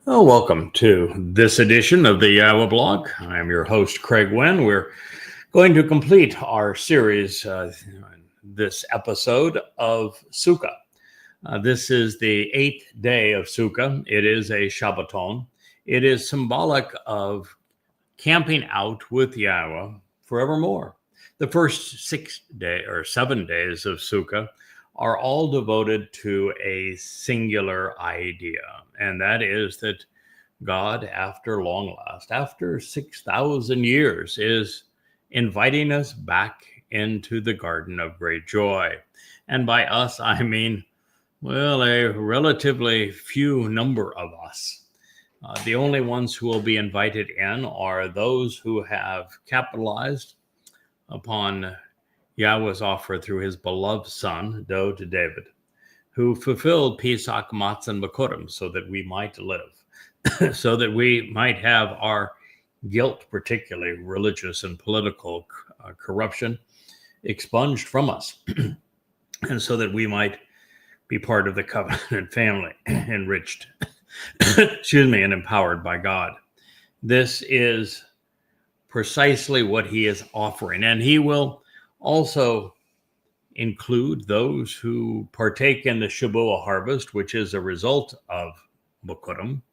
Oh, welcome to this edition of the Yahweh blog. I'm your host, Craig Wynn. We're going to complete our series, this episode of Sukah. This is the 8th day of Sukah. It is a Shabbaton. It is symbolic of camping out with Yahweh forevermore. The first 7 days of Sukah are all devoted to a singular idea, and that is that God, after long last, after 6,000 years, is inviting us back into the garden of great joy. And by us, I mean, well, a relatively few number of us. The only ones who will be invited in are those who have capitalized upon Yahweh's offer through his beloved son, dough to David, who fulfilled Pesach, Matzah, and Bikurim so that we might live, so that we might have our guilt, particularly religious and political corruption, expunged from us, and so that we might be part of the covenant family, enriched, and empowered by God. This is precisely what he is offering, and he will also include those who partake in the Shabuah harvest, which is a result of Bikurim,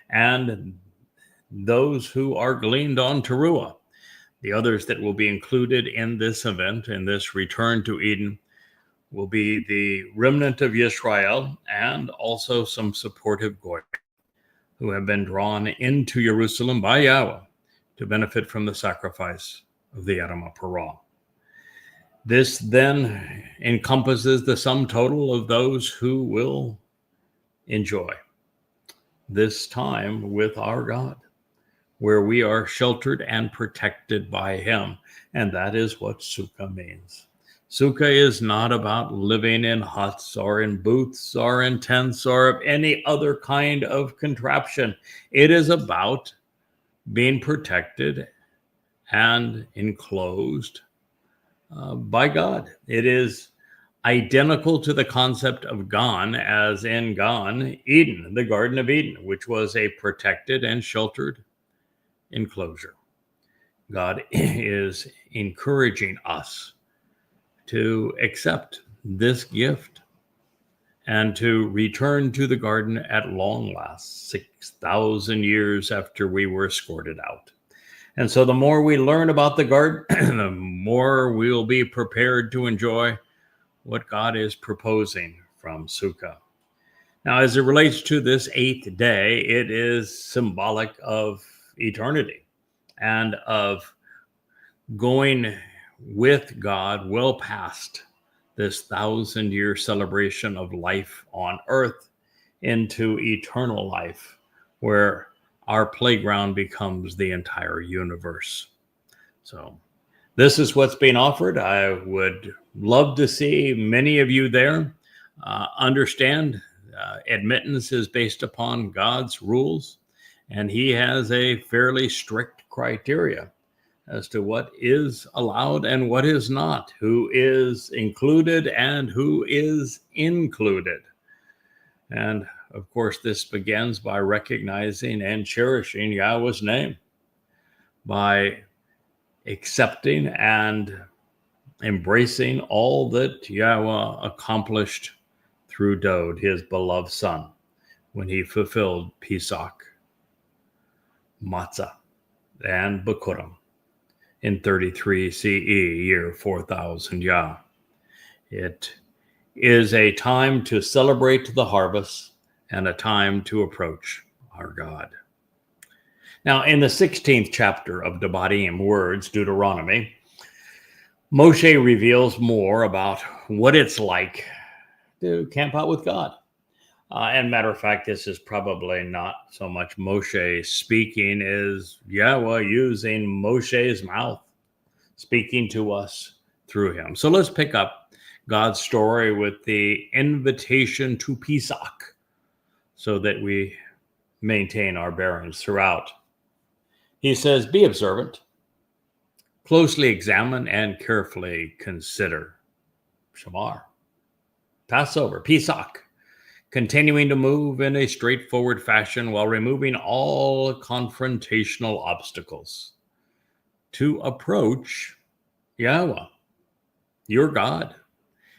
and those who are gleaned on Teruah. The others that will be included in this event, in this return to Eden, will be the remnant of Yisrael and also some supportive Goy who have been drawn into Jerusalem by Yahweh to benefit from the sacrifice of the Adam Parah. This then encompasses the sum total of those who will enjoy this time with our God, where we are sheltered and protected by him. And that is what Sukah means. Sukah is not about living in huts or in booths or in tents or any other kind of contraption. It is about being protected and enclosed by God. It is identical to the concept of Gan, as in Gan, Eden, the Garden of Eden, which was a protected and sheltered enclosure. God is encouraging us to accept this gift and to return to the garden at long last, 6,000 years after we were escorted out. And so the more we learn about the garden, the more we'll be prepared to enjoy what God is proposing from Sukah. Now, as it relates to this 8th day, it is symbolic of eternity and of going with God well past this 1,000-year celebration of life on earth into eternal life, where our playground becomes the entire universe. So this is what's being offered. I would love to see many of you there. Understand admittance is based upon God's rules, and he has a fairly strict criteria as to what is allowed and what is not, who is included and who is included. And of course, this begins by recognizing and cherishing Yahweh's name, by accepting and embracing all that Yahweh accomplished through Dode, his beloved son, when he fulfilled Pesach, Matzah, and Bikurim in 33 CE, year 4000 Yah. It is a time to celebrate the harvest and a time to approach our God. Now, in the 16th chapter of Devarim, Words, Deuteronomy, Moshe reveals more about what it's like to camp out with God. And matter of fact, this is probably not so much Moshe speaking as Yahweh using Moshe's mouth, speaking to us through him. So let's pick up God's story with the invitation to Pesach so that we maintain our bearings throughout. He says, be observant, closely examine, and carefully consider. Shamar, Passover, Pesach. continuing to move in a straightforward fashion while removing all confrontational obstacles to approach Yahweh, your God,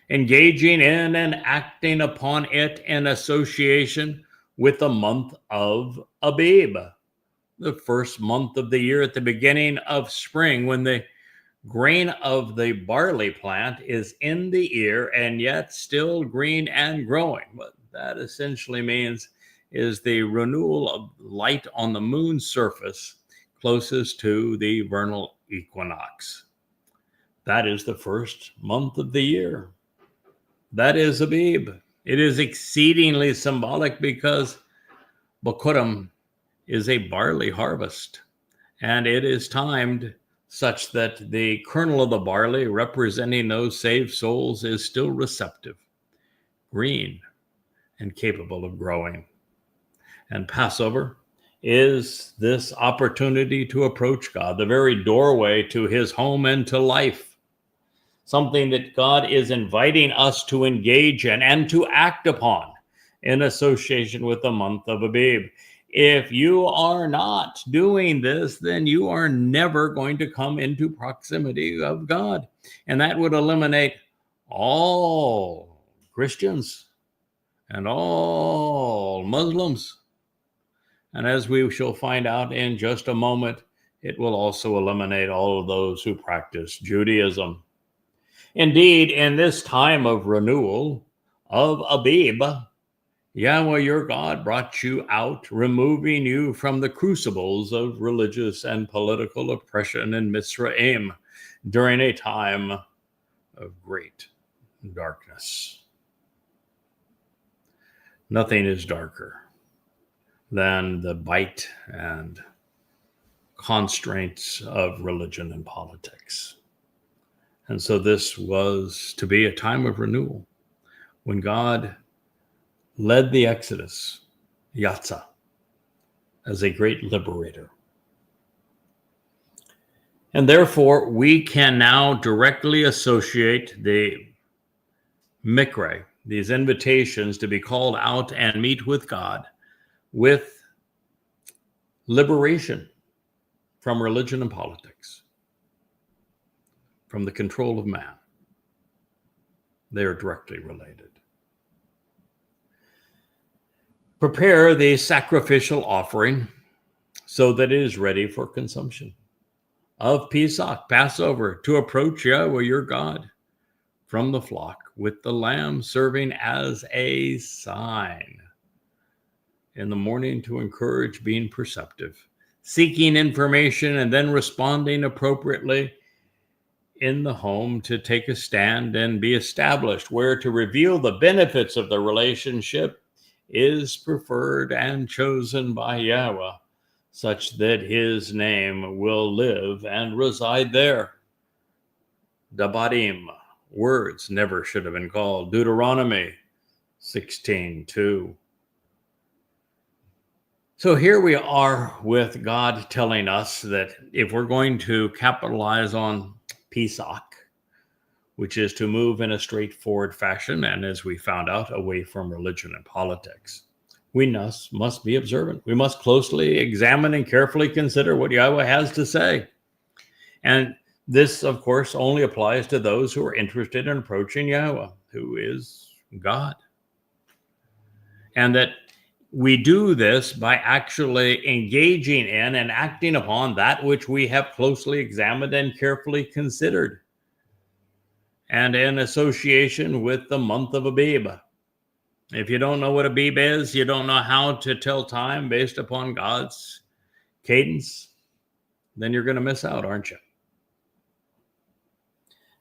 engaging in and acting upon it in association with the month of Abib, the first month of the year at the beginning of spring, when the grain of the barley plant is in the ear and yet still green and growing. What that essentially means is the renewal of light on the moon's surface closest to the vernal equinox. That is the first month of the year. That is Abib. It is exceedingly symbolic because Bokurim is a barley harvest, and it is timed such that the kernel of the barley, representing those saved souls, is still receptive, green, and capable of growing. And Passover is this opportunity to approach God, the very doorway to his home and to life, something that God is inviting us to engage in and to act upon in association with the month of Abib. If you are not doing this, then you are never going to come into proximity of God. And that would eliminate all Christians and all Muslims. And as we shall find out in just a moment, it will also eliminate all of those who practice Judaism. Indeed, in this time of renewal of Abib, Yahweh your God brought you out, removing you from the crucibles of religious and political oppression in Mitzrayim during a time of great darkness. Nothing is darker than the bite and constraints of religion and politics. And so this was to be a time of renewal when God led the Exodus, Yatsa, as a great liberator. And therefore, we can now directly associate the Mikre, these invitations to be called out and meet with God, with liberation from religion and politics, from the control of man. They are directly related. Prepare the sacrificial offering so that it is ready for consumption of Pesach, Passover, to approach Yahweh your God from the flock, with the lamb serving as a sign. In the morning, to encourage being perceptive, seeking information, and then responding appropriately in the home to take a stand and be established, where to reveal the benefits of the relationship is preferred and chosen by Yahweh, such that his name will live and reside there. Dabarim, words never should have been called. Deuteronomy 16:2. So here we are with God telling us that if we're going to capitalize on Pesach, which is to move in a straightforward fashion, and as we found out, away from religion and politics, we must be observant. We must closely examine and carefully consider what Yahweh has to say. And this, of course, only applies to those who are interested in approaching Yahweh, who is God. And that we do this by actually engaging in and acting upon that which we have closely examined and carefully considered, and in association with the month of Abib. If you don't know what Abib is, you don't know how to tell time based upon God's cadence, then you're going to miss out, aren't you?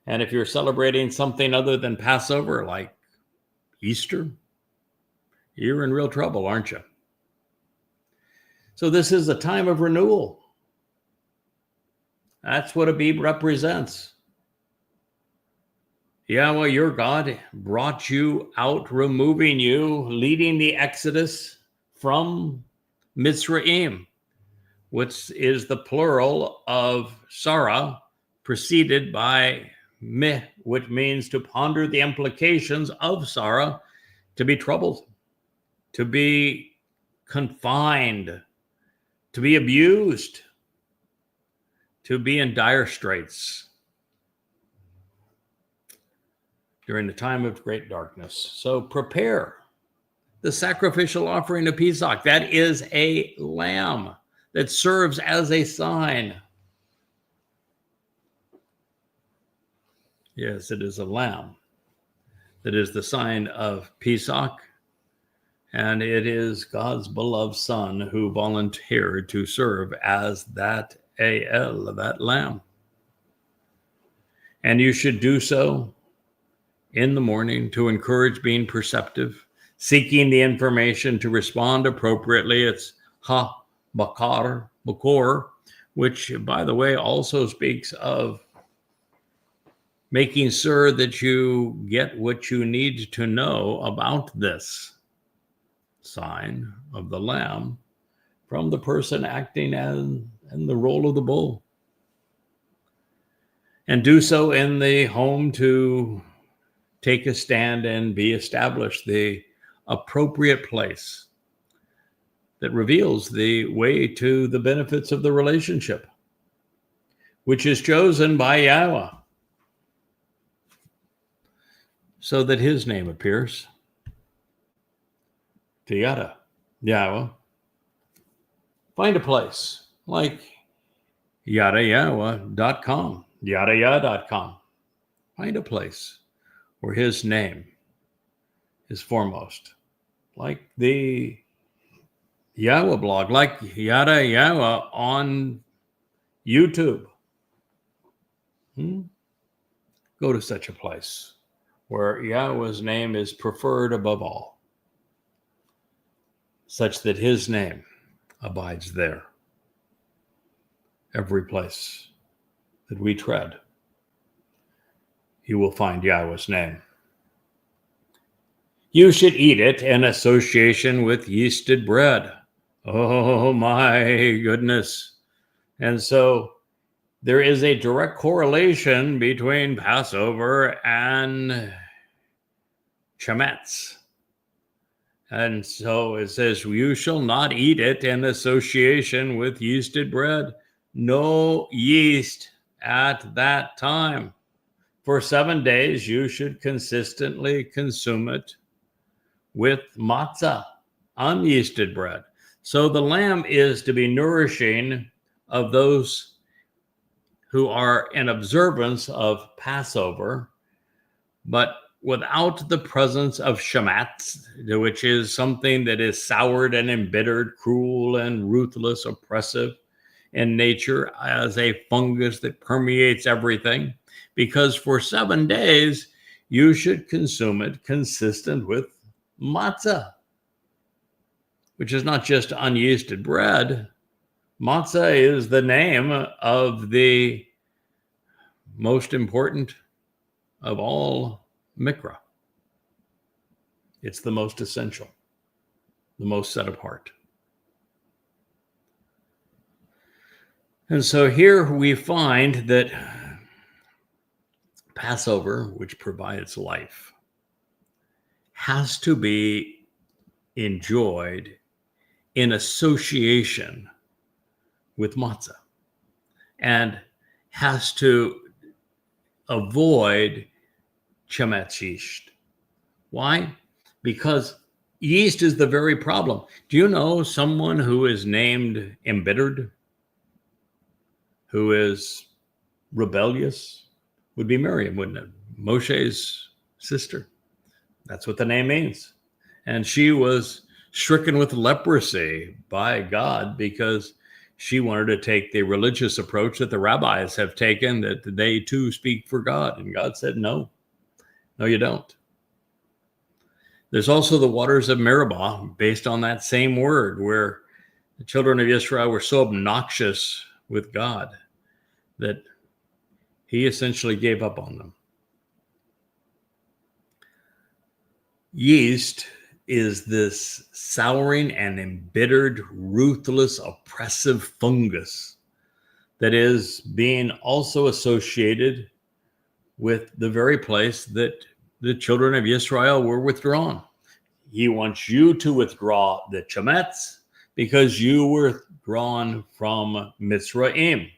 And if you're celebrating something other than Passover, like Easter, you're in real trouble, aren't you? So this is a time of renewal. That's what Abib represents. Yahweh, your God, brought you out, removing you, leading the Exodus from Mitzrayim, which is the plural of Sarah, preceded by Meh, which means to ponder the implications of Sarah, to be troubled, to be confined, to be abused, to be in dire straits during the time of great darkness. So prepare the sacrificial offering of Pesach. That is a lamb that serves as a sign. Yes, it is a lamb that is the sign of Pesach, and it is God's beloved Son who volunteered to serve as that that lamb. And you should do so in the morning to encourage being perceptive, seeking the information to respond appropriately. It's makor, which, by the way, also speaks of making sure that you get what you need to know about this sign of the lamb from the person acting in the role of the bull. And do so in the home to take a stand and be established, the appropriate place that reveals the way to the benefits of the relationship, which is chosen by Yahweh, so that his name appears. To Yahweh. Find a place like yadayahweh.com, yadayah.com. Find a place where his name is foremost, like the Yahweh blog, like Yada Yahweh on YouTube. Go to such a place where Yahweh's name is preferred above all, such that his name abides there. Every place that we tread, you will find Yahweh's name. You should eat it in association with yeasted bread. Oh my goodness. And so there is a direct correlation between Passover and Shemitz. And so it says, you shall not eat it in association with yeasted bread. No yeast at that time. For 7 days, you should consistently consume it with matzah, unyeasted bread. So the lamb is to be nourishing of those who are in observance of Passover, but without the presence of Shemitz, which is something that is soured and embittered, cruel and ruthless, oppressive in nature, as a fungus that permeates everything. Because for 7 days, you should consume it consistent with matzah, which is not just unyeasted bread. Matzah is the name of the most important of all mikra. It's the most essential, the most set apart. And so here we find that Passover, which provides life, has to be enjoyed in association with matzah and has to avoid Shemitz yeast. Why? Because yeast is the very problem. Do you know someone who is named embittered, who is rebellious? Would be Miriam, wouldn't it? Moshe's sister. That's what the name means. And she was stricken with leprosy by God because she wanted to take the religious approach that the rabbis have taken, that they too speak for God. And God said, no, you don't. There's also the waters of Meribah, based on that same word, where the children of Israel were so obnoxious with God that he essentially gave up on them. Yeast is this souring and embittered, ruthless, oppressive fungus that is being also associated with the very place that the children of Israel were withdrawn. he wants you to withdraw the Chemetz because you were drawn from Mitzrayim.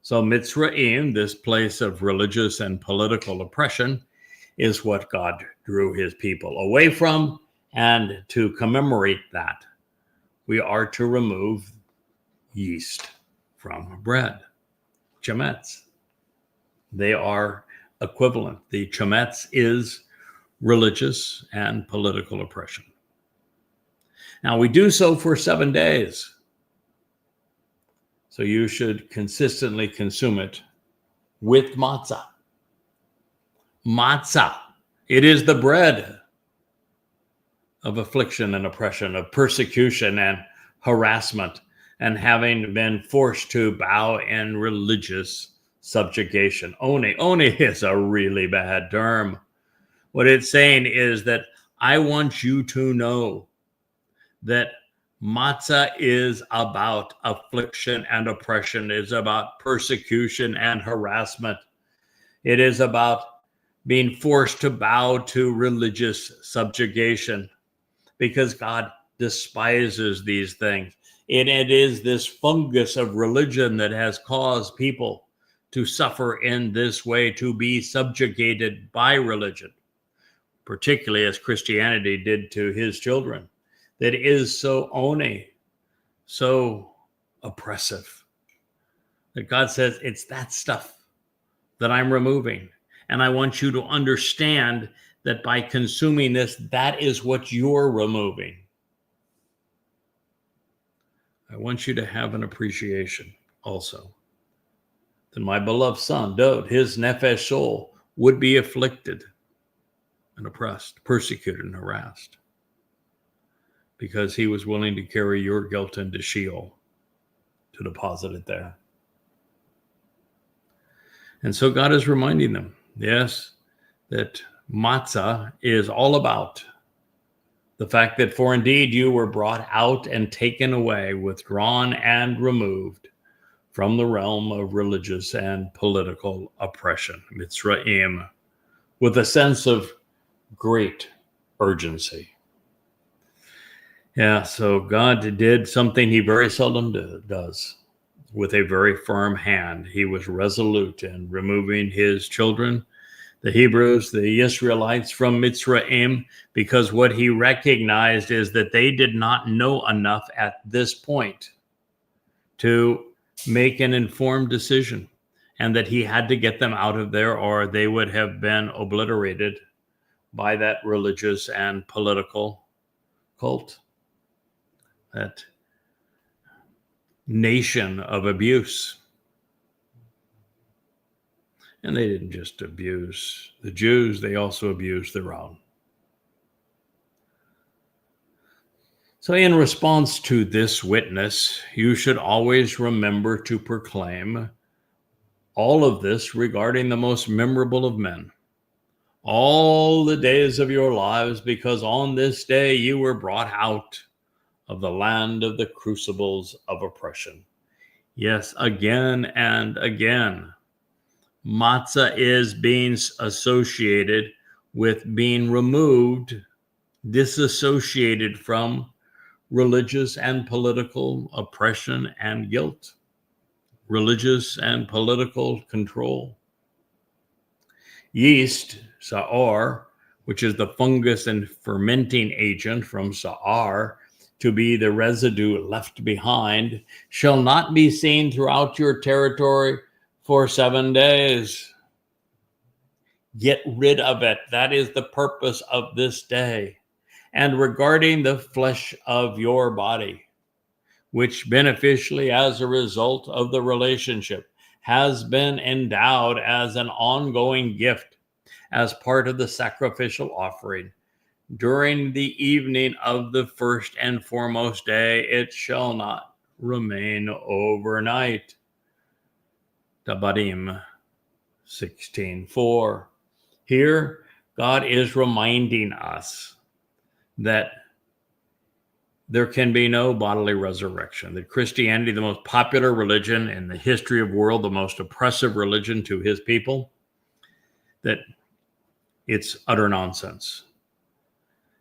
So Mitzrayim, this place of religious and political oppression, is what God drew his people away from. And to commemorate that, we are to remove yeast from bread. Chemetz. They are equivalent. The Chemetz is religious and political oppression. Now, we do so for 7 days. So you should consistently consume it with matzah. Matzah. It is the bread of affliction and oppression, of persecution and harassment, and having been forced to bow in religious subjugation. Oni is a really bad term. What it's saying is that I want you to know that matzah is about affliction and oppression. It is about persecution and harassment. It is about being forced to bow to religious subjugation because God despises these things. And it is this fungus of religion that has caused people to suffer in this way, to be subjugated by religion, particularly as Christianity did to his children, that is so so oppressive, that God says, it's that stuff that I'm removing. And I want you to understand that by consuming this, that is what you're removing. I want you to have an appreciation also that my beloved son, Dod, his nefesh soul, would be afflicted and oppressed, persecuted and harassed because he was willing to carry your guilt into Sheol to deposit it there. And so God is reminding them, yes, that matzah is all about the fact that for indeed you were brought out and taken away, withdrawn and removed from the realm of religious and political oppression, Mitzrayim, with a sense of great urgency. Yeah, so God did something he very seldom does. With a very firm hand, he was resolute in removing his children, the Hebrews, the Israelites, from Mitzrayim, because what he recognized is that they did not know enough at this point to make an informed decision, and that he had to get them out of there or they would have been obliterated by that religious and political cult, that nation of abuse. And they didn't just abuse the Jews, they also abused their own. So in response to this witness, you should always remember to proclaim all of this regarding the most memorable of men, all the days of your lives, because on this day you were brought out of the land of the crucibles of oppression. Yes, again and again, matzah is being associated with being removed, disassociated from religious and political oppression and guilt, religious and political control. Yeast, sa'or, which is the fungus and fermenting agent from sa'ar, to be the residue left behind, shall not be seen throughout your territory for 7 days. Get rid of it. That is the purpose of this day. And regarding the flesh of your body, which beneficially as a result of the relationship has been endowed as an ongoing gift as part of the sacrificial offering, during the evening of the first and foremost day, it shall not remain overnight. Devarim 16:4. Here, God is reminding us that there can be no bodily resurrection, that Christianity, the most popular religion in the history of the world, the most oppressive religion to his people, that it's utter nonsense.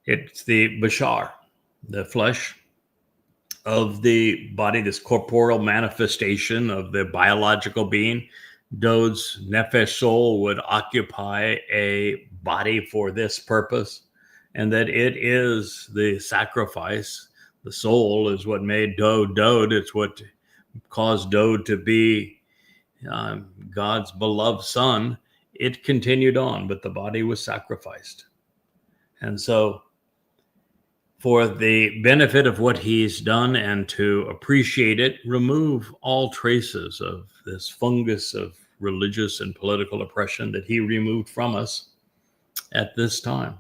It's the bashar, the flesh of the body, this corporeal manifestation of the biological being. Dod's nefesh soul would occupy a body for this purpose, and that it is the sacrifice. The soul is what made Dod. It's what caused Dod to be God's beloved son. It continued on, but the body was sacrificed. And so, for the benefit of what he's done and to appreciate it, remove all traces of this fungus of religious and political oppression that he removed from us at this time.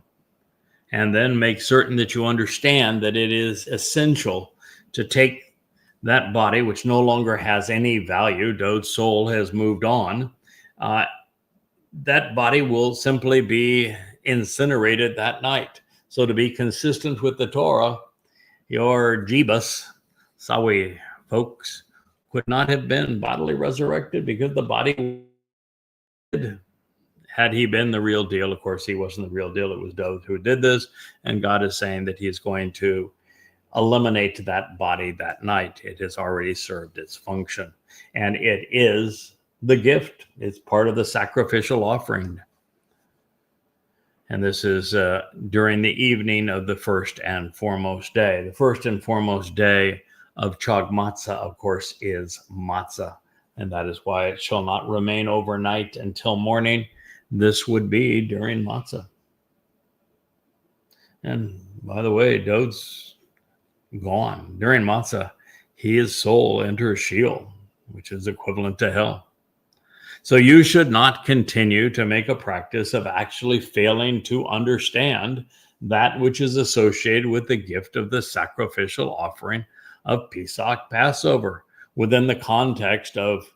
And then make certain that you understand that it is essential to take that body, which no longer has any value, Dod's soul has moved on, that body will simply be incinerated that night. So to be consistent with the Torah, your Jebus, Sawi folks, could not have been bodily resurrected because the body, had he been the real deal, of course, he wasn't the real deal. It was Dod who did this. And God is saying that he is going to eliminate that body that night. It has already served its function. And it is the gift. It's part of the sacrificial offering. And this is during the evening of the first and foremost day. The first and foremost day of Chag Matzah, of course, is matzah. And that is why it shall not remain overnight until morning. This would be during matzah. And by the way, Dod's gone. During matzah, his soul enters Sheol, which is equivalent to hell. So you should not continue to make a practice of actually failing to understand that which is associated with the gift of the sacrificial offering of Pesach, Passover, within the context of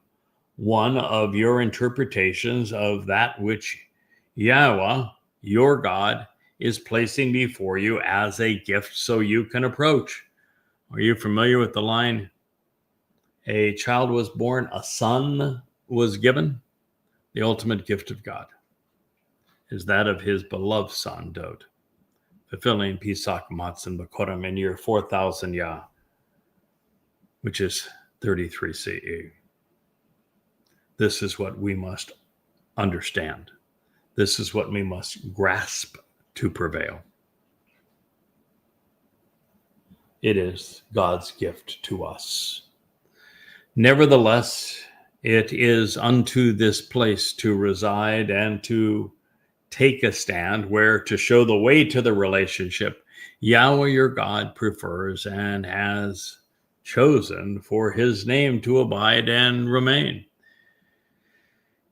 one of your interpretations of that which Yahweh, your God, is placing before you as a gift so you can approach. Are you familiar with the line, a child was born, a son was given? The ultimate gift of God is that of his beloved son, Dod, fulfilling Pesach, Matzah, and Bakorim in year 4000 Yah, which is 33 CE. This is what we must understand. This is what we must grasp to prevail. It is God's gift to us. Nevertheless, it is unto this place to reside and to take a stand, where to show the way to the relationship Yahweh your God prefers and has chosen for his name to abide and remain.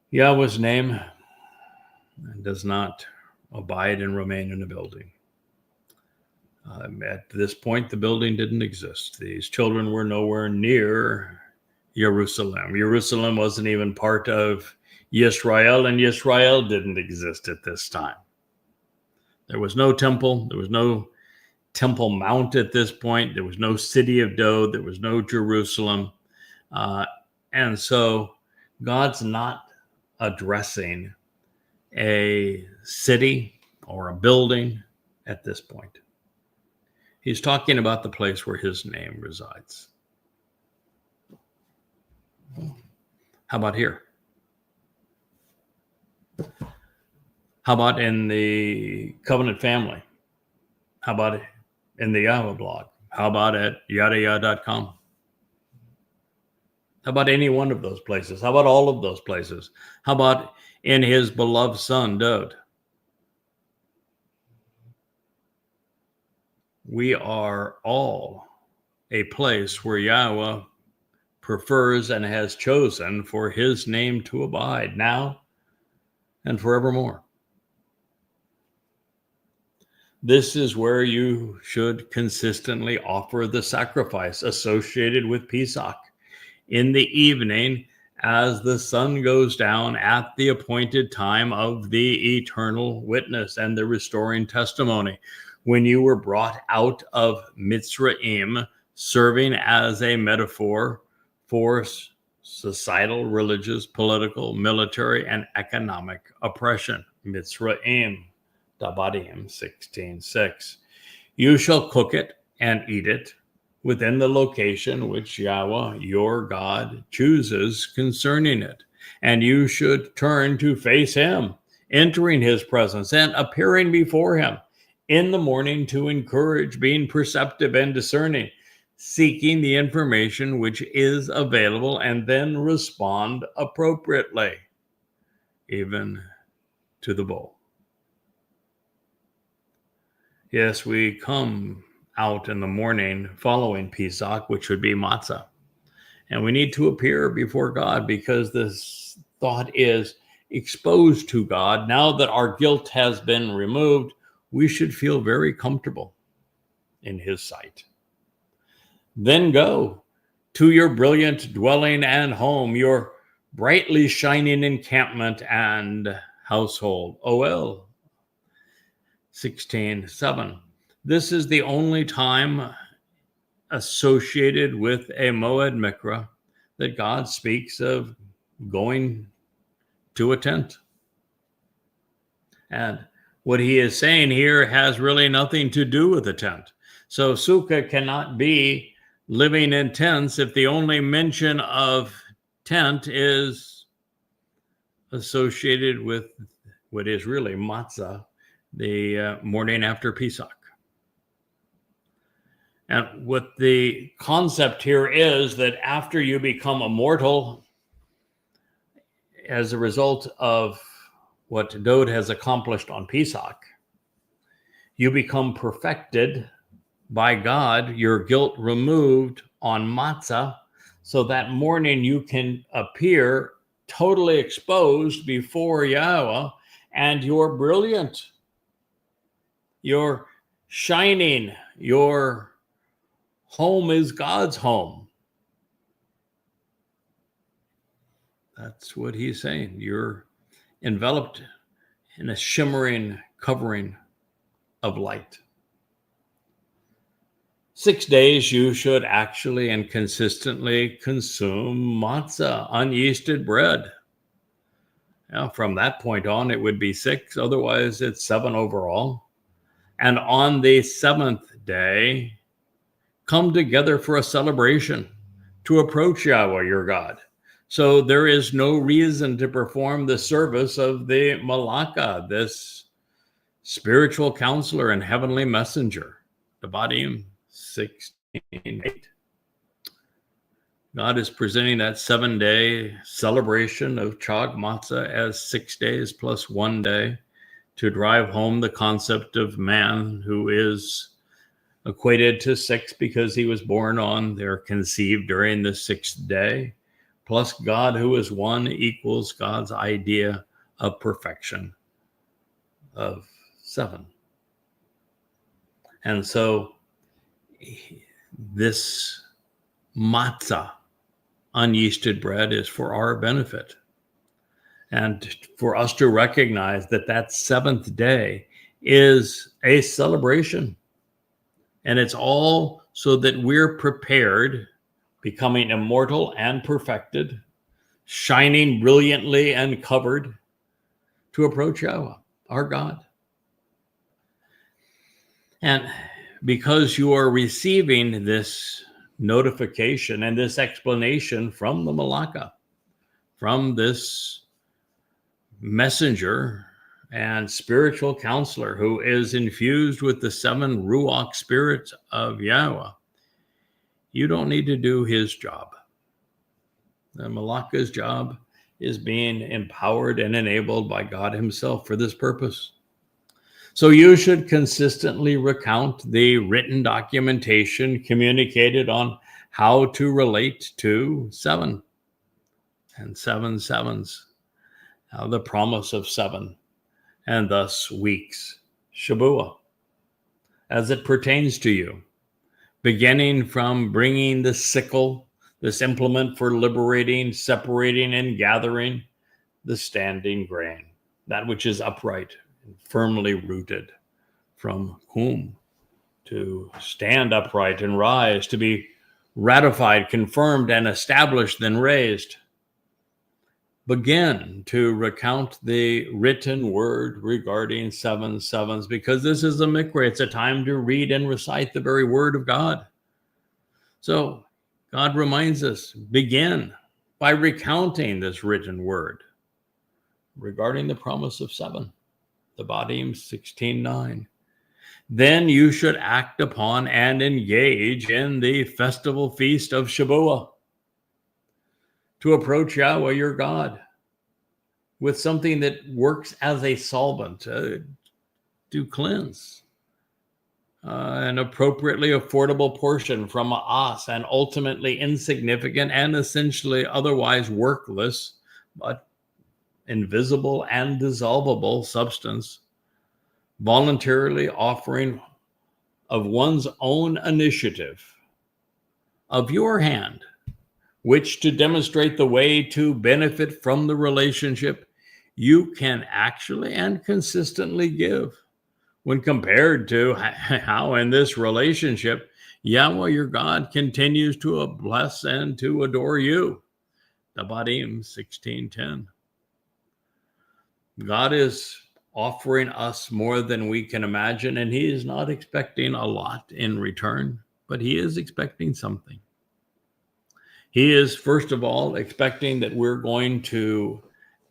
Yahweh's name does not abide and remain in a building. At this point, the building didn't exist. These children were nowhere near Jerusalem. Jerusalem wasn't even part of Yisrael, and Yisrael didn't exist at this time. There was no temple. There was no Temple Mount at this point. There was no city of Dod. There was no Jerusalem. And so God's not addressing a city or a building at this point. He's talking about the place where his name resides. How about here? How about in the covenant family? How about in the Yahweh blog? How about at yadayah.com? How about any one of those places? How about all of those places? How about in his beloved son, Dod? We are all a place where Yahweh prefers and has chosen for his name to abide now and forevermore. This is where you should consistently offer the sacrifice associated with Pesach. In the evening, as the sun goes down at the appointed time of the eternal witness and the restoring testimony, when you were brought out of Mitzrayim, serving as a metaphor for societal, religious, political, military, and economic oppression. Mitzrayim, Dabadim 16:6. You shall cook it and eat it within the location which Yahweh your God chooses concerning it. And you should turn to face him, entering his presence and appearing before him in the morning to encourage being perceptive and discerning, seeking the information which is available, and then respond appropriately, even to the bowl. Yes, we come out in the morning following Pesach, which would be matzah. And we need to appear before God because this thought is exposed to God. Now that our guilt has been removed, we should feel very comfortable in his sight. Then go to your brilliant dwelling and home, your brightly shining encampment and household. OL 16:7. This is the only time associated with a Moed Mikra that God speaks of going to a tent. And what he is saying here has really nothing to do with a tent. So Sukah cannot be living in tents if the only mention of tent is associated with what is really matzah, the morning after Pesach. And what the concept here is that after you become immortal, as a result of what Dode has accomplished on Pesach, you become perfected by God, your guilt removed on matzah, so that morning you can appear totally exposed before Yahweh, and you're brilliant, you're shining, your home is God's home. That's what he's saying. You're enveloped in a shimmering covering of light. 6 days you should actually and consistently consume matzah, unyeasted bread. Now, from that point on, it would be 6. Otherwise, it's 7 overall. And on the 7th day, come together for a celebration to approach Yahweh, your God. So there is no reason to perform the service of the Malaka, this spiritual counselor and heavenly messenger. Devarim 16:8. God is presenting that 7-day celebration of Chag Matzah as 6 days plus 1 day to drive home the concept of man who is equated to 6 because he was born on, they're conceived during the 6th day, plus God who is 1 equals God's idea of perfection of 7. And so this matzah, unyeasted bread, is for our benefit. And for us to recognize that that 7th day is a celebration. And it's all so that we're prepared, becoming immortal and perfected, shining brilliantly and covered to approach Yahweh, our God. And because you are receiving this notification and this explanation from the Malaka, from this messenger and spiritual counselor who is infused with the 7 Ruach spirits of Yahweh, you don't need to do his job. The Malaka's job is being empowered and enabled by God himself for this purpose. So you should consistently recount the written documentation communicated on how to relate to 7 and 7 sevens, the promise of 7, and thus weeks, Shabuah, as it pertains to you, beginning from bringing the sickle, this implement for liberating, separating, and gathering the standing grain, that which is upright, firmly rooted, from whom to stand upright and rise, to be ratified, confirmed, and established, then raised. begin to recount the written word regarding 7 sevens, because this is the Mikra. It's a time to read and recite the very word of God. So God reminds us, begin by recounting this written word regarding the promise of 7, the Badim 16:9. Then you should act upon and engage in the festival feast of Shavuot, to approach Yahweh your God with something that works as a solvent to cleanse an appropriately affordable portion from a os, an ultimately insignificant and essentially otherwise workless but invisible and dissolvable substance, voluntarily offering of one's own initiative, of your hand, which to demonstrate the way to benefit from the relationship you can actually and consistently give, when compared to how in this relationship Yahweh your God continues to bless and to adore you. The Badim 16:10. God is offering us more than we can imagine, and he is not expecting a lot in return, but he is expecting something. He is, first of all, expecting that we're going to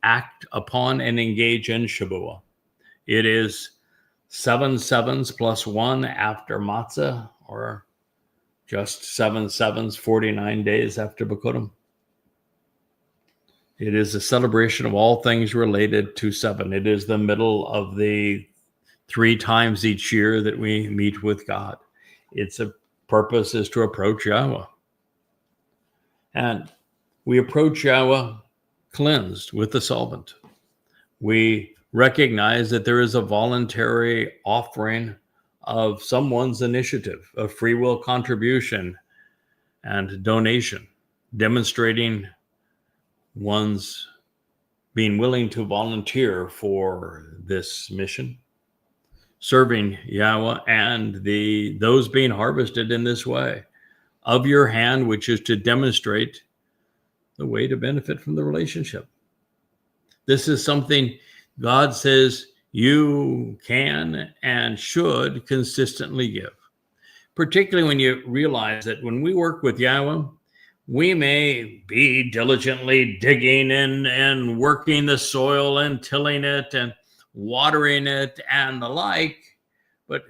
act upon and engage in Shavuot. It is 7 sevens plus 1 after Matzah, or just 7 sevens, 49 days after Bikurim. It is a celebration of all things related to 7. It is the middle of the 3 times each year that we meet with God. Its purpose is to approach Yahweh. And we approach Yahweh cleansed with the solvent. We recognize that there is a voluntary offering of someone's initiative, of free will contribution and donation, demonstrating one's being willing to volunteer for this mission, serving Yahweh and those being harvested in this way, of your hand, which is to demonstrate the way to benefit from the relationship. This is something God says you can and should consistently give, particularly when you realize that when we work with Yahweh, we may be diligently digging and working the soil and tilling it and watering it and the like, but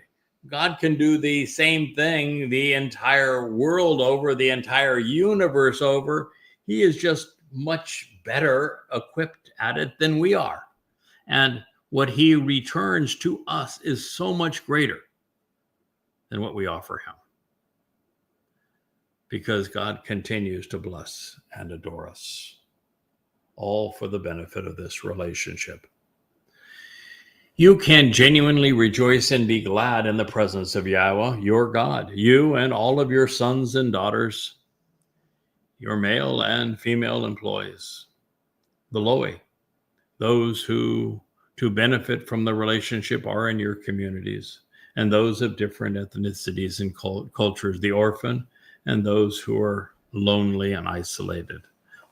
God can do the same thing the entire world over, the entire universe over. He is just much better equipped at it than we are. And what he returns to us is so much greater than what we offer him, because God continues to bless and adore us, all for the benefit of this relationship. You can genuinely rejoice and be glad in the presence of Yahweh, your God, you and all of your sons and daughters, your male and female employees, the Loi, those who to benefit from the relationship are in your communities, and those of different ethnicities and cultures, the orphan, and those who are lonely and isolated,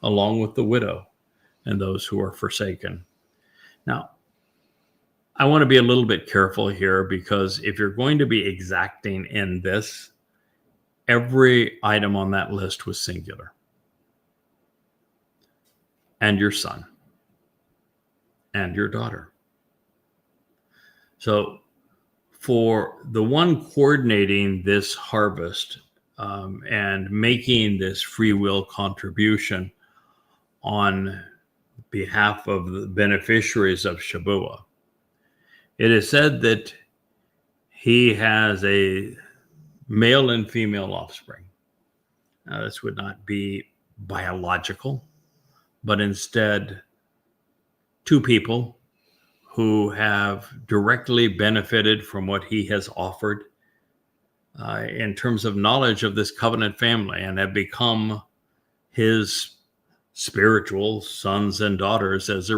along with the widow and those who are forsaken. Now, I want to be a little bit careful here, because if you're going to be exacting in this, every item on that list was singular. And your son and your daughter. So for the one coordinating this harvest and making this free will contribution on behalf of the beneficiaries of Shavuot, it is said that he has a male and female offspring. Now, this would not be biological, but instead 2 people who have directly benefited from what he has offered in terms of knowledge of this covenant family, and have become his spiritual sons and daughters as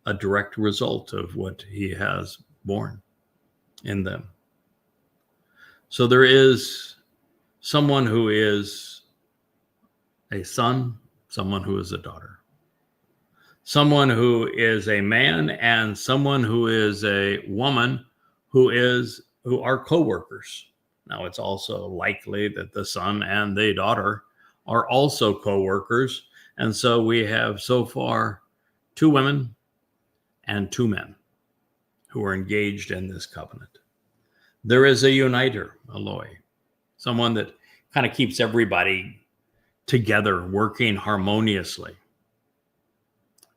a direct result of what he has born in them. So there is someone who is a son someone who is a daughter, someone who is a man, and someone who is a woman who are co-workers. Now, it's also likely that the son and the daughter are also co-workers. And so we have so far 2 women and 2 men who are engaged in this covenant. There is a uniter, Eloi, someone that kind of keeps everybody together, working harmoniously.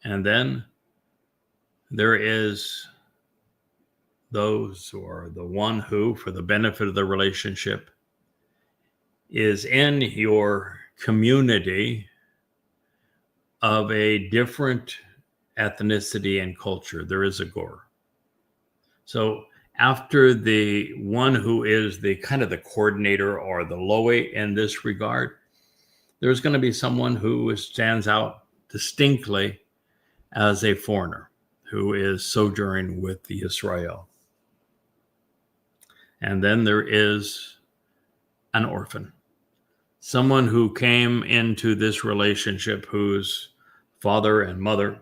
And then there is those who are the one who, for the benefit of the relationship, is in your community of a different ethnicity and culture. There is a Gor. So after the one who is the kind of the coordinator or the Loe in this regard, there's going to be someone who stands out distinctly as a foreigner who is sojourning with the Israel. And then there is an orphan, someone who came into this relationship whose father and mother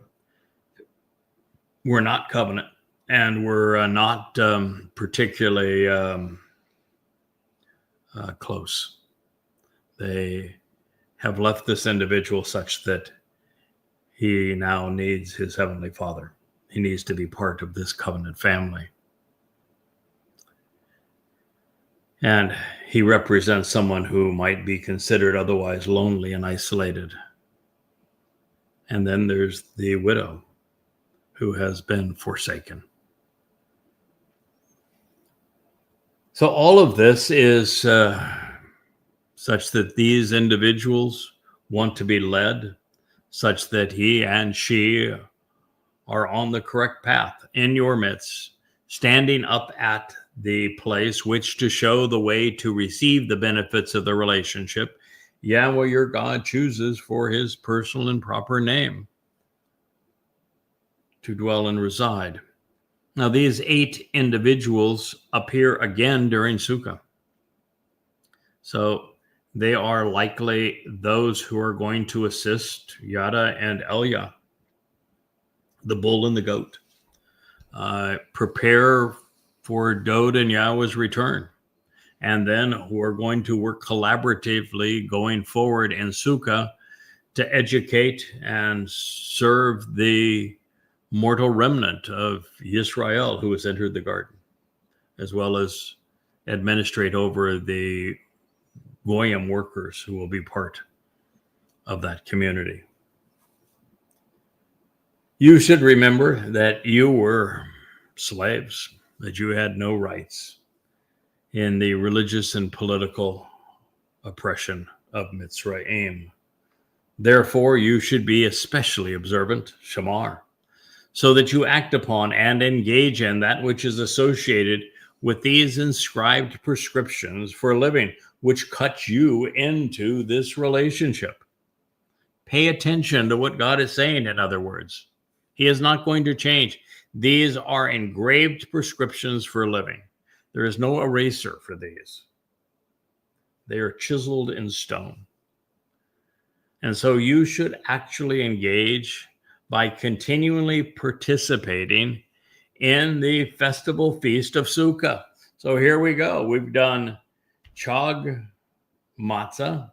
were not covenant and were not particularly close. They have left this individual such that he now needs his heavenly Father. He needs to be part of this covenant family. And he represents someone who might be considered otherwise lonely and isolated. And then there's the widow who has been forsaken. So all of this is such that these individuals want to be led, such that he and she are on the correct path in your midst, standing up at the place which to show the way to receive the benefits of the relationship Yahweh your God chooses for his personal and proper name to dwell and reside. Now, these 8 individuals appear again during Sukah. So they are likely those who are going to assist Yada and Elia, the bull and the goat. Prepare for Dod and Yahweh's return, and then who are going to work collaboratively going forward in Sukah to educate and serve the mortal remnant of Yisrael who has entered the garden, as well as administrate over the Goyim workers who will be part of that community. You should remember that you were slaves, that you had no rights in the religious and political oppression of Mitzrayim. Therefore, you should be especially observant, Shamar, so that you act upon and engage in that which is associated with these inscribed prescriptions for living, which cut you into this relationship. Pay attention to what God is saying, in other words. He is not going to change. These are engraved prescriptions for living. There is no eraser for these. They are chiseled in stone. And so you should actually engage by continually participating in the festival feast of Sukah. So here we go. We've done Chag Matzah,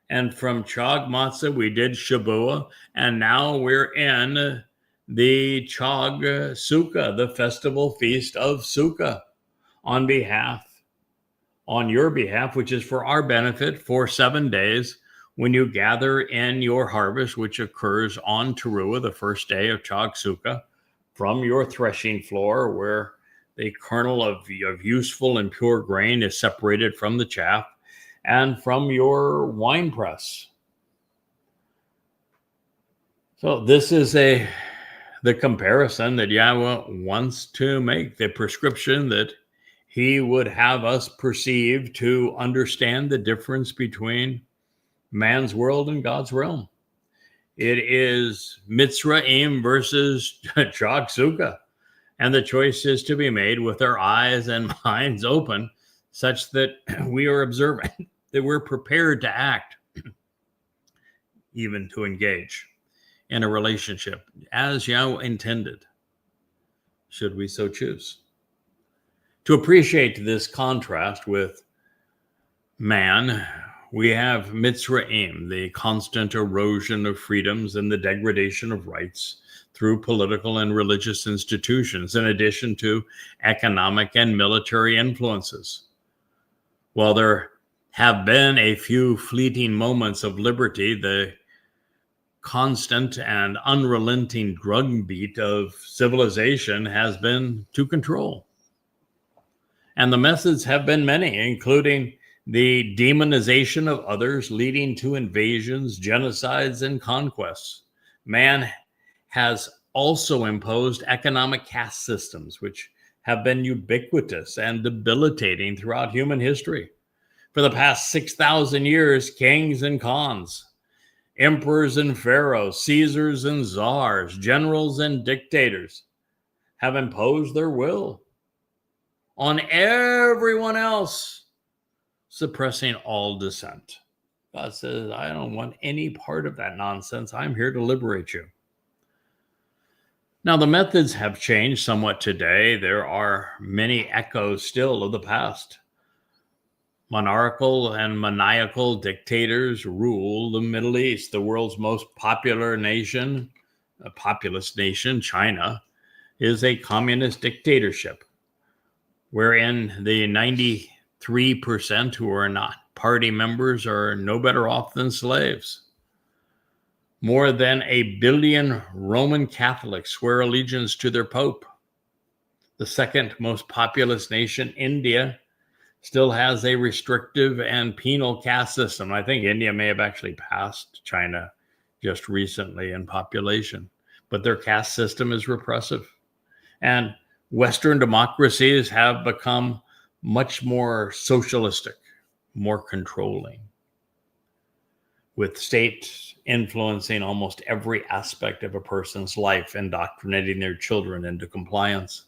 and from Chag Matzah we did Shabuah, and now we're in the Chag Sukah, the festival feast of Sukah, on your behalf, which is for our benefit, for 7 days, when you gather in your harvest, which occurs on Teruah, the first day of Chag Sukah, from your threshing floor, where the kernel of useful and pure grain is separated from the chaff, and from your wine press. So this is the comparison that Yahweh wants to make, the prescription that he would have us perceive to understand the difference between man's world and God's realm. It is Mitzrayim versus Chag Sukah. And the choice is to be made with our eyes and minds open, such that we are observant, that we're prepared to act. even to engage in a relationship as Yahweh intended, should we so choose. To appreciate this contrast with man, we have Mitzrayim, the constant erosion of freedoms and the degradation of rights through political and religious institutions, in addition to economic and military influences. While there have been a few fleeting moments of liberty, the constant and unrelenting drumbeat of civilization has been to control. And the methods have been many, including the demonization of others, leading to invasions, genocides, and conquests. Man has also imposed economic caste systems, which have been ubiquitous and debilitating throughout human history. For the past 6,000 years, kings and khans, emperors and pharaohs, Caesars and czars, generals and dictators have imposed their will on everyone else, suppressing all dissent. God says, I don't want any part of that nonsense. I'm here to liberate you. Now, the methods have changed somewhat today. There are many echoes still of the past. Monarchical and maniacal dictators rule the Middle East. The world's most populous nation, China, is a communist dictatorship, wherein the 93% who are not party members are no better off than slaves. More than 1 billion Roman Catholics swear allegiance to their Pope. The second most populous nation, India, still has a restrictive and penal caste system. I think India may have actually passed China just recently in population, but their caste system is repressive. And Western democracies have become much more socialistic, more controlling, with state influencing almost every aspect of a person's life, indoctrinating their children into compliance.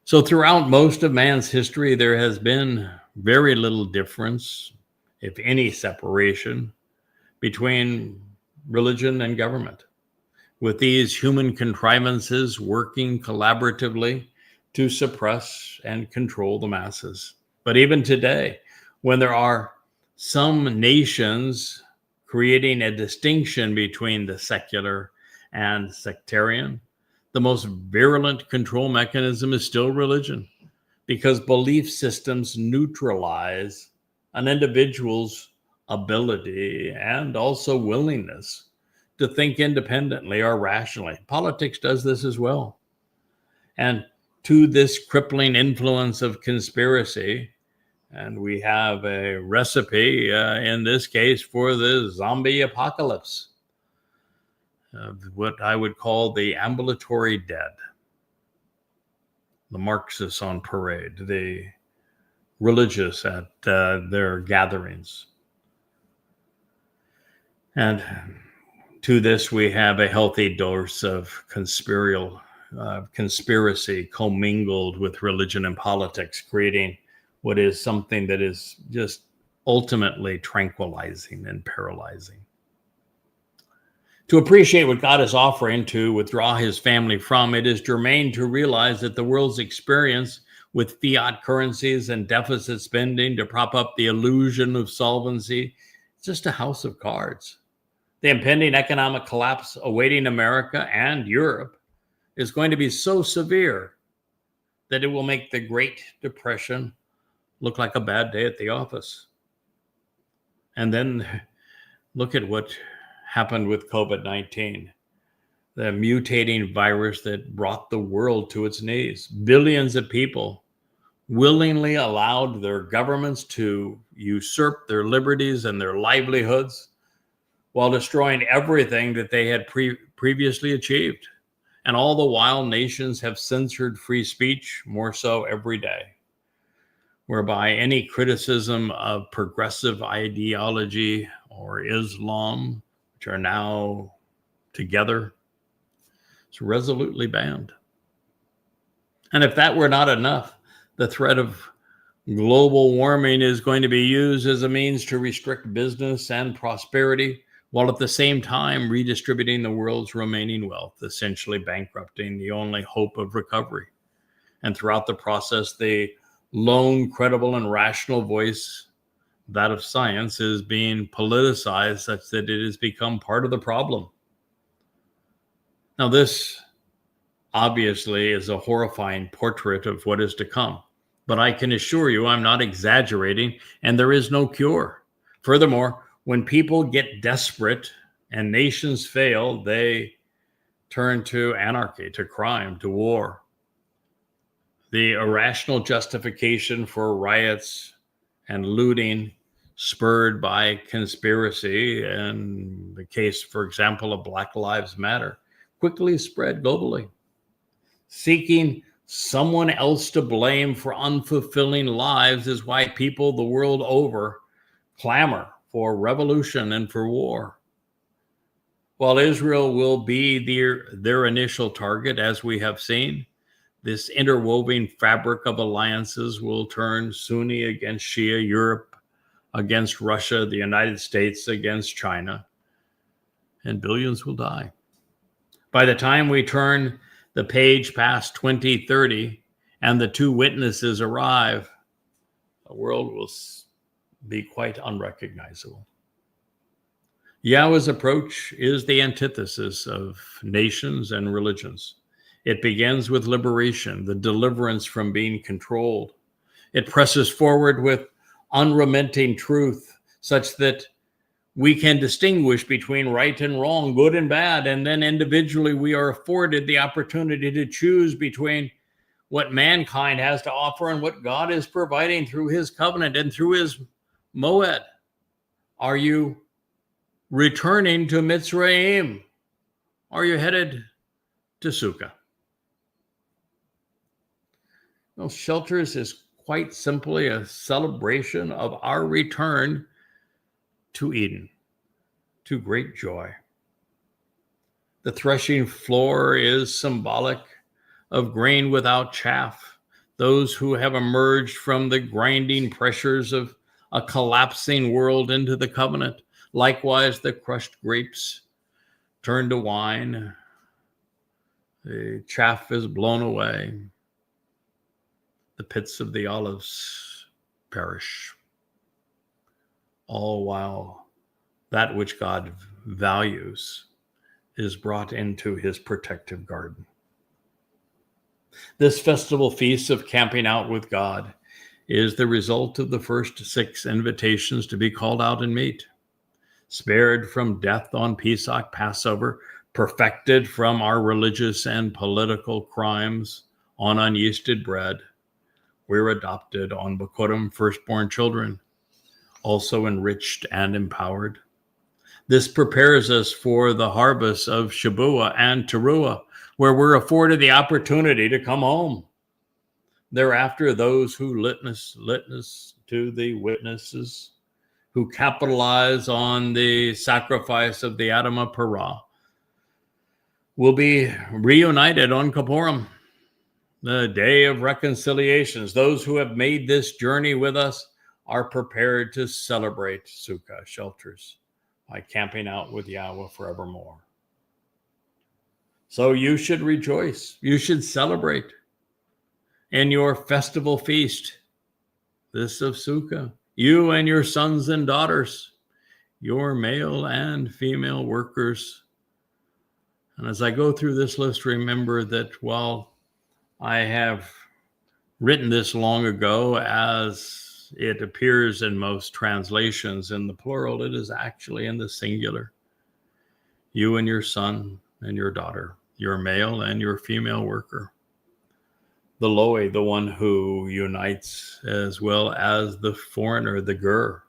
So throughout most of man's history, there has been very little difference, if any separation, between religion and government, with these human contrivances working collaboratively to suppress and control the masses. But even today, when there are some nations creating a distinction between the secular and sectarian, the most virulent control mechanism is still religion, because belief systems neutralize an individual's ability and also willingness to think independently or rationally. Politics does this as well. And to this crippling influence of conspiracy, and we have a recipe in this case for the zombie apocalypse, what I would call the ambulatory dead, the Marxists on parade, the religious at their gatherings. And to this, we have a healthy dose of conspiracy commingled with religion and politics, creating what is something that is just ultimately tranquilizing and paralyzing. To appreciate what God is offering to withdraw his family from, it is germane to realize that the world's experience with fiat currencies and deficit spending to prop up the illusion of solvency is just a house of cards. The impending economic collapse awaiting America and Europe is going to be so severe that it will make the Great Depression look like a bad day at the office. And then look at what happened with COVID-19, the mutating virus that brought the world to its knees. Billions of people willingly allowed their governments to usurp their liberties and their livelihoods while destroying everything that they had previously achieved. And all the while, nations have censored free speech more so every day, whereby any criticism of progressive ideology or Islam, which are now together, is resolutely banned. And if that were not enough, the threat of global warming is going to be used as a means to restrict business and prosperity while at the same time redistributing the world's remaining wealth, essentially bankrupting the only hope of recovery. And throughout the process, the lone, credible, and rational voice, that of science, is being politicized such that it has become part of the problem. Now, this obviously is a horrifying portrait of what is to come, but I can assure you I'm not exaggerating, and there is no cure. Furthermore, when people get desperate and nations fail, they turn to anarchy, to crime, to war. The irrational justification for riots and looting spurred by conspiracy, and the case, for example, of Black Lives Matter, quickly spread globally. Seeking someone else to blame for unfulfilling lives is why people the world over clamor for revolution and for war. While Israel will be their initial target, as we have seen, this interwoven fabric of alliances will turn Sunni against Shia, Europe against Russia, the United States against China, and billions will die. By the time we turn the page past 2030 and the two witnesses arrive, the world will be quite unrecognizable. Yahweh's approach is the antithesis of nations and religions. It begins with liberation, the deliverance from being controlled. It presses forward with unrelenting truth, such that we can distinguish between right and wrong, good and bad, and then individually we are afforded the opportunity to choose between what mankind has to offer and what God is providing through his covenant and through his moed. Are you returning to Mitzrayim? Are you headed to Sukah? Well, Shelters is quite simply a celebration of our return to Eden, to great joy. The threshing floor is symbolic of grain without chaff, those who have emerged from the grinding pressures of a collapsing world into the covenant. Likewise, the crushed grapes turn to wine, the chaff is blown away, the pits of the olives perish, all while that which God values is brought into his protective garden. This festival feast of camping out with God is the result of the first 6 invitations to be called out and meet. Spared from death on Pesach, Passover, perfected from our religious and political crimes on unyeasted bread, we're adopted on Bokorim, firstborn children, also enriched and empowered. This prepares us for the harvest of Shabuah and Teruah, where we're afforded the opportunity to come home. Thereafter, those who litness to the witnesses, who capitalize on the sacrifice of the Adam of Perah, will be reunited on Kippurim, the day of reconciliations. Those who have made this journey with us are prepared to celebrate Sukah, Shelters, by camping out with Yahweh forevermore. So you should rejoice. You should celebrate in your festival feast, this of Sukah. You and your sons and daughters, your male and female workers. And as I go through this list, remember that while I have written this long ago, as it appears in most translations in the plural, it is actually in the singular. You and your son and your daughter, your male and your female worker. The Loe, the one who unites, as well as the foreigner, the ger,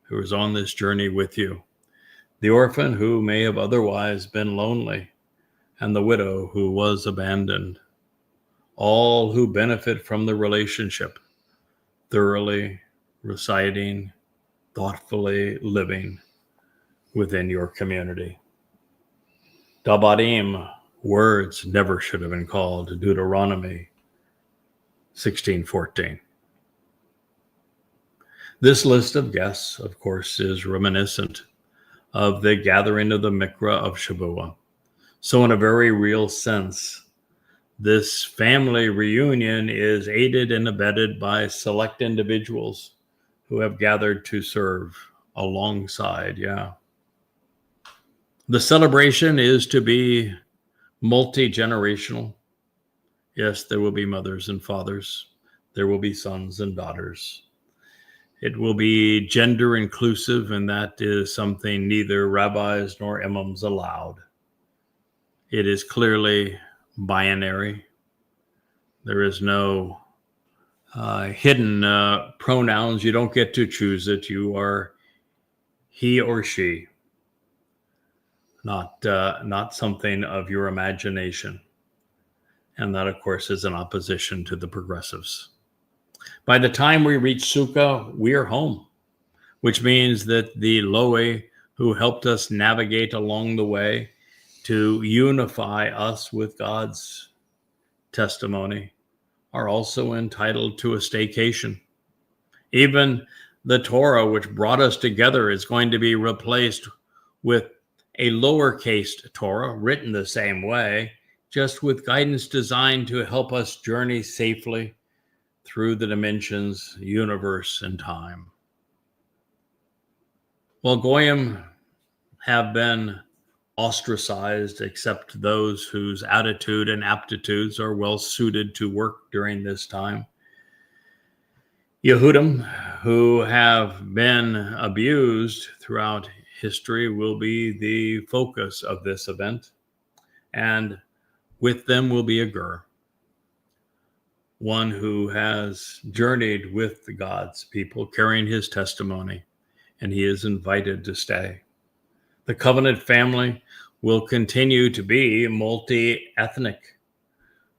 who is on this journey with you. The orphan who may have otherwise been lonely, and the widow who was abandoned. All who benefit from the relationship, thoroughly reciting, thoughtfully living within your community. Dabarim, words never should have been called, Deuteronomy 16:14. This list of guests, of course, is reminiscent of the gathering of the Mikra of Shavuot. So in a very real sense, this family reunion is aided and abetted by select individuals who have gathered to serve alongside. Yeah. The celebration is to be multi-generational. Yes, there will be mothers and fathers. There will be sons and daughters. It will be gender inclusive, and that is something neither rabbis nor imams allowed. It is clearly binary. There is no hidden pronouns. You don't get to choose it. You are he or she, not something of your imagination. And that, of course, is in opposition to the progressives. By the time we reach Sukah, we are home, which means that the Loe who helped us navigate along the way to unify us with God's testimony are also entitled to a staycation. Even the Torah, which brought us together, is going to be replaced with a lowercase Torah, written the same way, just with guidance designed to help us journey safely through the dimensions, universe, and time. Well, Goyim have been ostracized, except those whose attitude and aptitudes are well suited to work during this time. Yehudim, who have been abused throughout history, will be the focus of this event, and with them will be a ger, one who has journeyed with God's people, carrying his testimony, and he is invited to stay. The covenant family will continue to be multi-ethnic,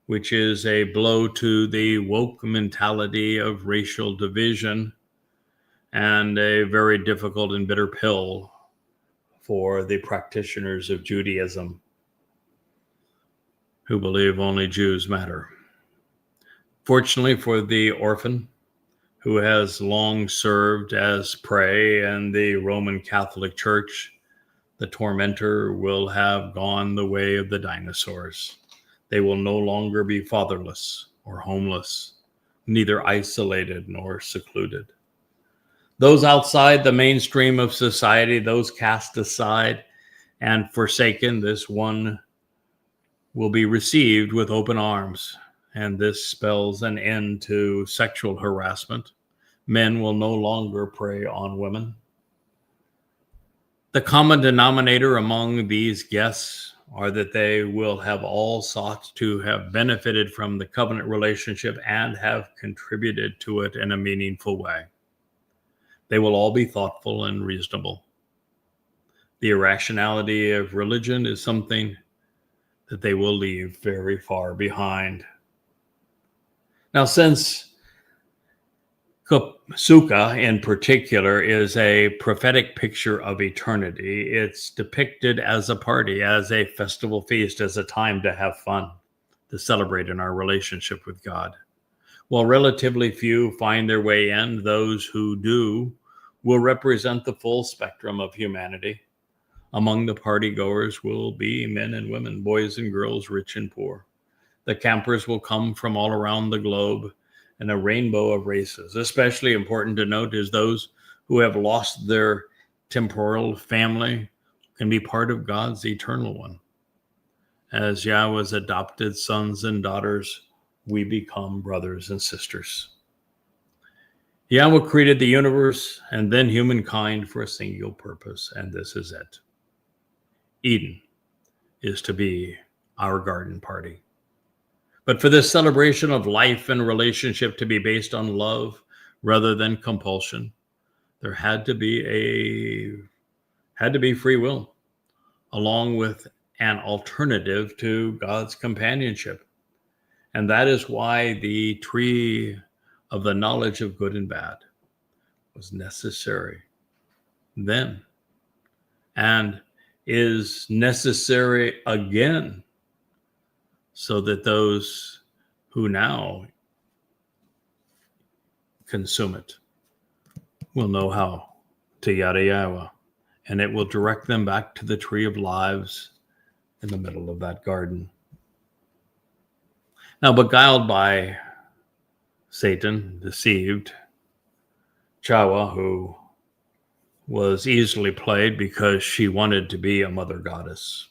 which is a blow to the woke mentality of racial division and a very difficult and bitter pill for the practitioners of Judaism who believe only Jews matter. Fortunately for the orphan, who has long served as prey in the Roman Catholic Church, the tormentor will have gone the way of the dinosaurs. They will no longer be fatherless or homeless, neither isolated nor secluded. Those outside the mainstream of society, those cast aside and forsaken, this one will be received with open arms. And this spells an end to sexual harassment. Men will no longer prey on women. The common denominator among these guests are that they will have all sought to have benefited from the covenant relationship and have contributed to it in a meaningful way. They will all be thoughtful and reasonable. The irrationality of religion is something that they will leave very far behind. Now, since Sukah in particular is a prophetic picture of eternity, it's depicted as a party, as a festival feast, as a time to have fun, to celebrate in our relationship with God. While relatively few find their way in, those who do will represent the full spectrum of humanity. Among the partygoers will be men and women, boys and girls, rich and poor. The campers will come from all around the globe in a rainbow of races. Especially important to note is those who have lost their temporal family can be part of God's eternal one. As Yahweh's adopted sons and daughters, we become brothers and sisters. Yahweh created the universe and then humankind for a single purpose, and this is it. Eden is to be our garden party. But for this celebration of life and relationship to be based on love rather than compulsion, there had to be free will, along with an alternative to God's companionship. And that is why the tree of the knowledge of good and bad was necessary then and is necessary again, so that those who now consume it will know how to yada Yahweh and it will direct them back to the tree of lives in the middle of that garden. Now, beguiled by Satan, deceived, Chawa, who was easily played because she wanted to be a mother goddess,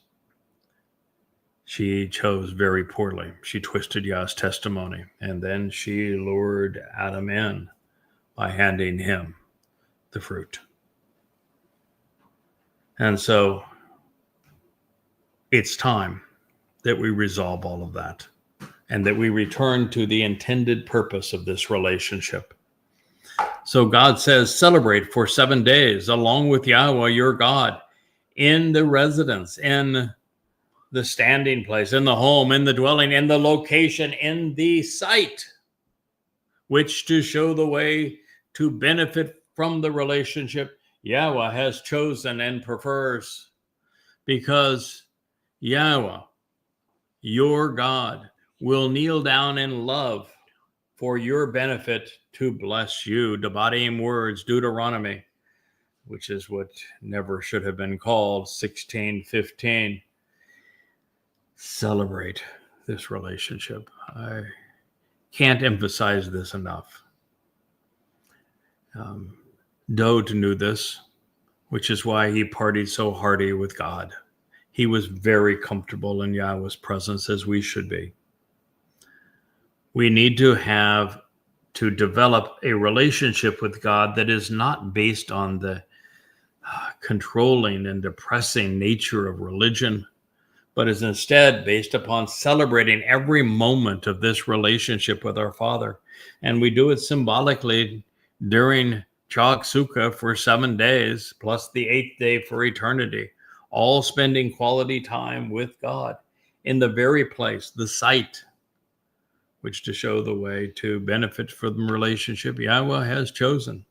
she chose very poorly. She twisted Yah's testimony, and then she lured Adam in by handing him the fruit. And so it's time that we resolve all of that and that we return to the intended purpose of this relationship. So God says, celebrate for 7 days along with Yahweh your God in the residence, in the standing place, in the home, in the dwelling, in the location, in the site, which to show the way to benefit from the relationship Yahweh has chosen and prefers, because Yahweh, your God, will kneel down in love for your benefit to bless you. Devarim words, Deuteronomy, which is what never should have been called, 16:15. Celebrate this relationship. I can't emphasize this enough. Dode knew this, which is why he partied so hearty with God. He was very comfortable in Yahweh's presence, as we should be. We need to develop a relationship with God that is not based on the controlling and depressing nature of religion, but is instead based upon celebrating every moment of this relationship with our Father. And we do it symbolically during Chag Sukah for 7 days, plus the 8th day for eternity, all spending quality time with God in the very place, the site, which to show the way to benefit from the relationship Yahweh has chosen,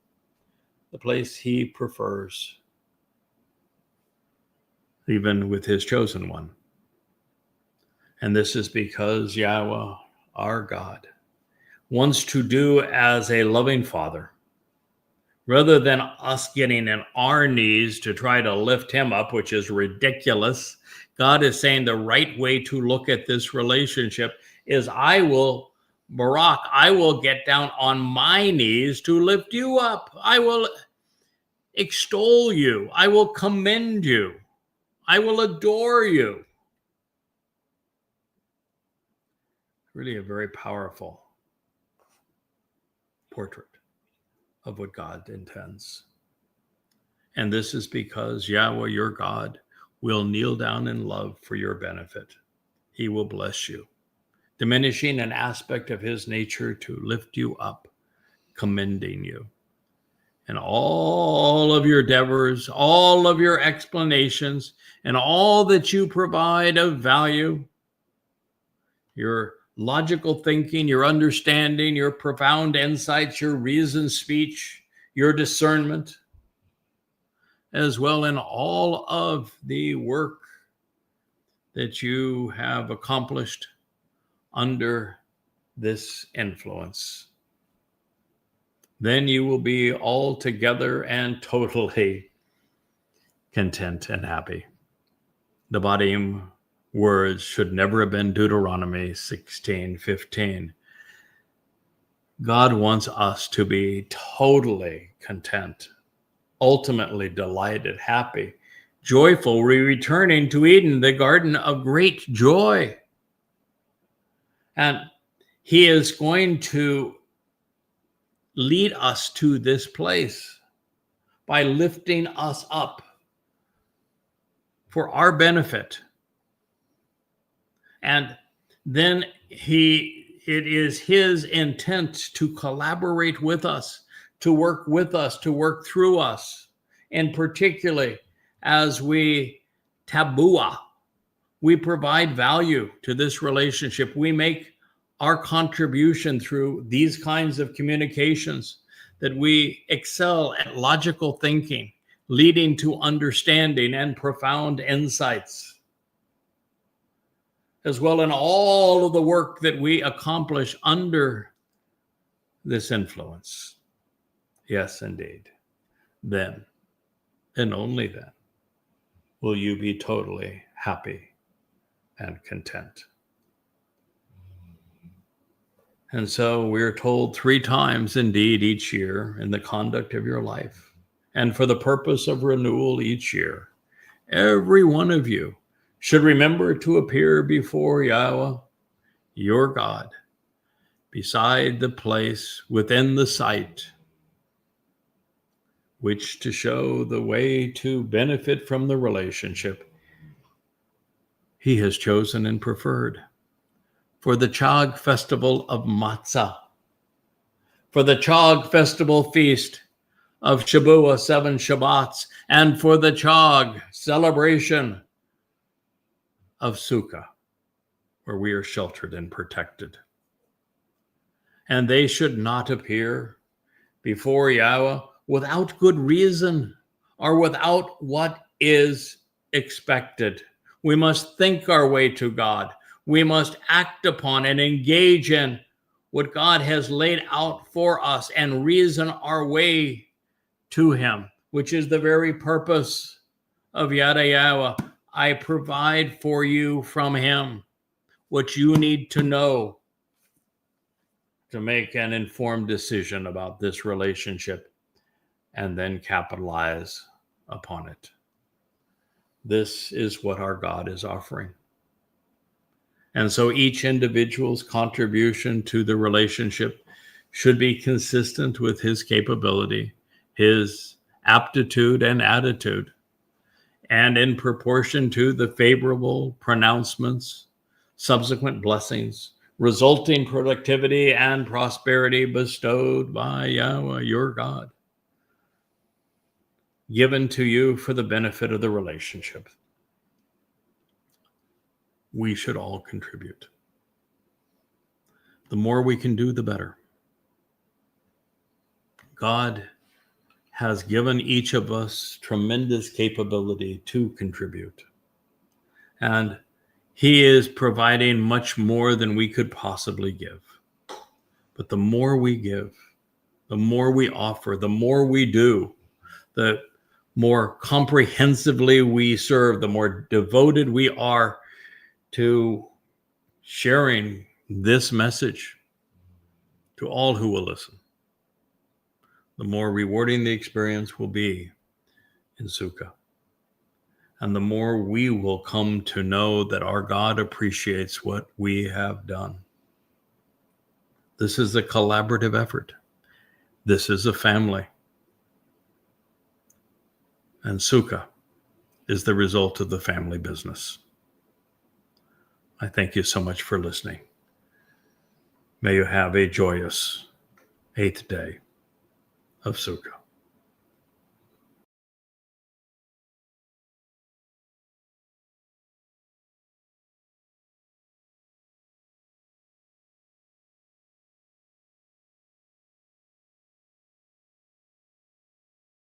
the place he prefers, even with his chosen one. And this is because Yahweh, our God, wants to do as a loving father. Rather than us getting on our knees to try to lift him up, which is ridiculous, God is saying the right way to look at this relationship is I will get down on my knees to lift you up. I will extol you. I will commend you. I will adore you. Really a very powerful portrait of what God intends. And this is because Yahweh, your God, will kneel down in love for your benefit. He will bless you, diminishing an aspect of his nature to lift you up, commending you. And all of your endeavors, all of your explanations, and all that you provide of value, your logical thinking, your understanding, your profound insights, your reasoned speech, your discernment, as well in all of the work that you have accomplished under this influence. Then you will be altogether and totally content and happy. The Devarim words should never have been Deuteronomy 16:15. God wants us to be totally content, ultimately delighted, happy, joyful, returning to Eden, the garden of great joy. And he is going to lead us to this place by lifting us up for our benefit. And then it is his intent to collaborate with us, to work with us, to work through us. And particularly as we tabua, we provide value to this relationship. We make our contribution through these kinds of communications, that we excel at logical thinking, leading to understanding and profound insights, as well in all of the work that we accomplish under this influence. Yes, indeed. Then and only then will you be totally happy and content. And so we're told 3 times indeed each year in the conduct of your life, and for the purpose of renewal each year, every one of you should remember to appear before Yahweh, your God, beside the place within the sight, which to show the way to benefit from the relationship he has chosen and preferred. For the Chag festival of Matzah, for the Chag festival feast of Shabuah, 7 Shabbats, and for the Chag celebration of Sukah, where we are sheltered and protected. And they should not appear before Yahweh without good reason or without what is expected. We must think our way to God. We must act upon and engage in what God has laid out for us and reason our way to him, which is the very purpose of Yada Yahweh. I provide for you from him what you need to know to make an informed decision about this relationship and then capitalize upon it. This is what our God is offering. And so each individual's contribution to the relationship should be consistent with his capability, his aptitude and attitude, and in proportion to the favorable pronouncements, subsequent blessings, resulting productivity and prosperity bestowed by Yahweh, your God, given to you for the benefit of the relationship. We should all contribute. The more we can do, the better. God has given each of us tremendous capability to contribute. And he is providing much more than we could possibly give. But the more we give, the more we offer, the more we do, the more comprehensively we serve, the more devoted we are to sharing this message to all who will listen, the more rewarding the experience will be in Sukah. And the more we will come to know that our God appreciates what we have done. This is a collaborative effort. This is a family. And Sukah is the result of the family business. I thank you so much for listening. May you have a joyous 8th day of Sukah.